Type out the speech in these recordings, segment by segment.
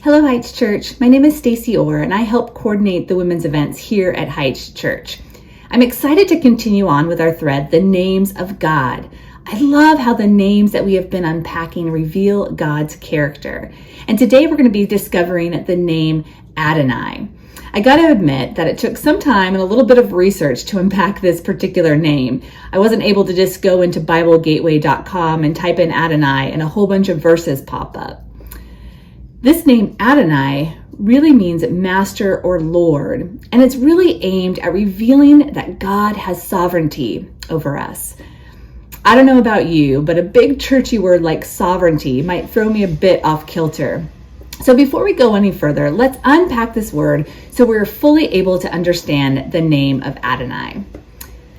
Hello Heights Church, my name is Stacy Orr and I help coordinate the women's events here at Heights Church. I'm excited to continue on with our thread, The Names of God. I love how the names that we have been unpacking reveal God's character. And today we're going to be discovering the name Adonai. I got to admit that it took some time and a little bit of research to unpack this particular name. I wasn't able to just go into BibleGateway.com and type in Adonai and a whole bunch of verses pop up. This name Adonai really means master or Lord, and it's really aimed at revealing that God has sovereignty over us. I don't know about you, but a big churchy word like sovereignty might throw me a bit off kilter. So before we go any further, let's unpack this word so we're fully able to understand the name of Adonai.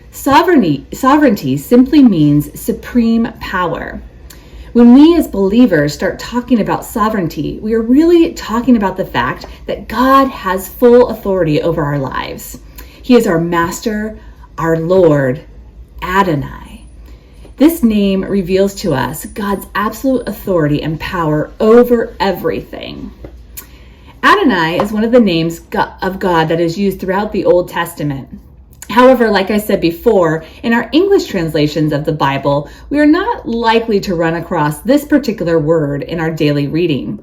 Sovereignty simply means supreme power. When we as believers start talking about sovereignty, we are really talking about the fact that God has full authority over our lives. He is our master, our Lord, Adonai. This name reveals to us God's absolute authority and power over everything. Adonai is one of the names of God that is used throughout the Old Testament. However, like I said before, in our English translations of the Bible, we are not likely to run across this particular word in our daily reading.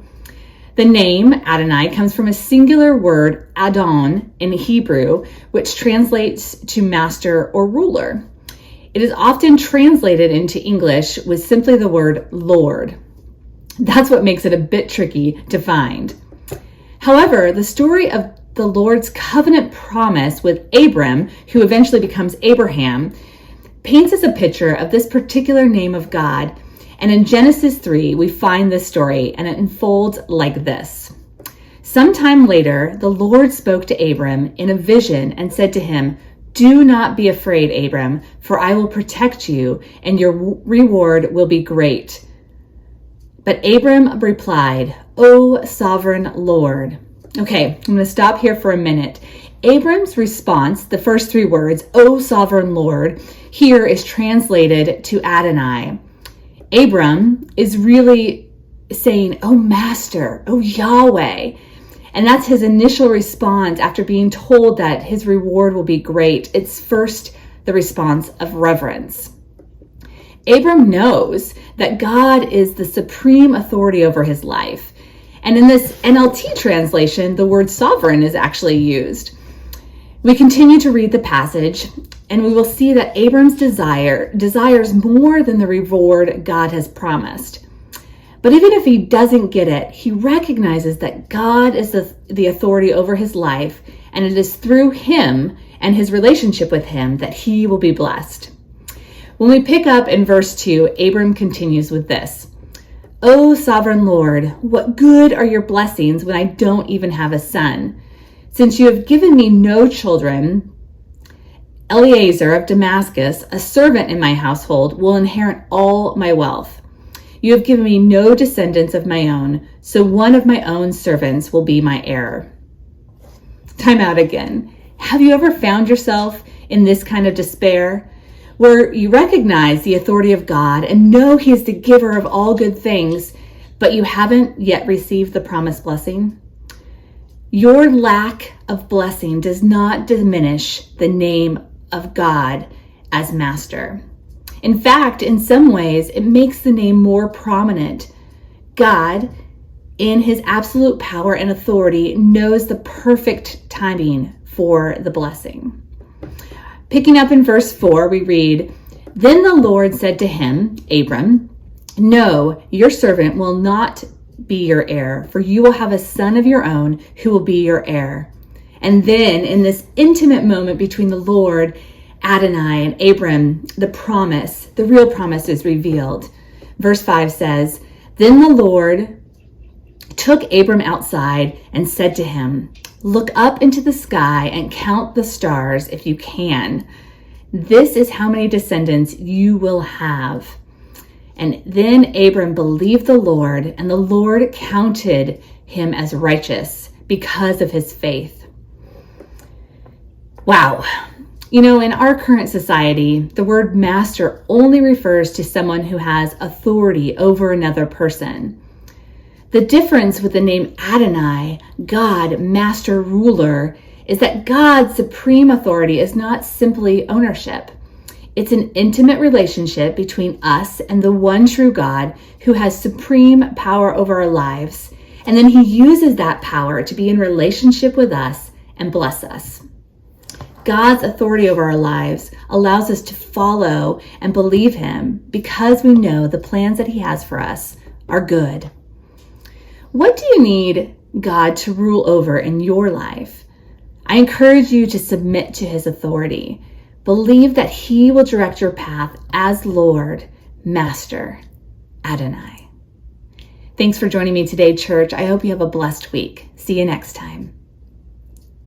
The name Adonai comes from a singular word, Adon, in Hebrew, which translates to master or ruler. It is often translated into English with simply the word Lord. That's what makes it a bit tricky to find. However, the story of the Lord's covenant promise with Abram, who eventually becomes Abraham, paints us a picture of this particular name of God. And in Genesis 3, we find this story, and it unfolds like this. Sometime later, the Lord spoke to Abram in a vision and said to him, "Do not be afraid, Abram, for I will protect you, and your reward will be great." But Abram replied, "O sovereign Lord." Okay, I'm going to stop here for a minute. Abram's response, the first three words, "O sovereign Lord," here is translated to Adonai. Abram is really saying, "Oh Master, oh Yahweh." And that's his initial response after being told that his reward will be great. It's first the response of reverence. Abram knows that God is the supreme authority over his life. And in this NLT translation, the word sovereign is actually used. We continue to read the passage, and we will see that Abram's desires more than the reward God has promised. But even if he doesn't get it, he recognizes that God is the authority over his life, and it is through him and his relationship with him that he will be blessed. When we pick up in verse 2, Abram continues with this. "O sovereign Lord, what good are your blessings when I don't even have a son? Since you have given me no children, Eliezer of Damascus, a servant in my household, will inherit all my wealth. You have given me no descendants of my own, so one of my own servants will be my heir." Time out again. Have you ever found yourself in this kind of despair, where you recognize the authority of God and know He is the giver of all good things, but you haven't yet received the promised blessing? Your lack of blessing does not diminish the name of God as Master. In fact, in some ways, it makes the name more prominent. God, in His absolute power and authority, knows the perfect timing for the blessing. Picking up in verse 4, we read, "Then the Lord said to him, Abram, no, your servant will not be your heir, for you will have a son of your own who will be your heir." And then in this intimate moment between the Lord, Adonai, and Abram, the real promise is revealed. Verse 5 says, "Then the Lord took Abram outside and said to him, Look up into the sky and count the stars if you can. This is how many descendants you will have." And then Abram believed the Lord, and the Lord counted him as righteous because of his faith. Wow. You know, in our current society, the word master only refers to someone who has authority over another person. The difference with the name Adonai, God, Master, Ruler, is that God's supreme authority is not simply ownership. It's an intimate relationship between us and the one true God who has supreme power over our lives. And then he uses that power to be in relationship with us and bless us. God's authority over our lives allows us to follow and believe him because we know the plans that he has for us are good. What do you need God to rule over in your life? I encourage you to submit to his authority. Believe that he will direct your path as Lord, Master, Adonai. Thanks for joining me today, church. I hope you have a blessed week. See you next time.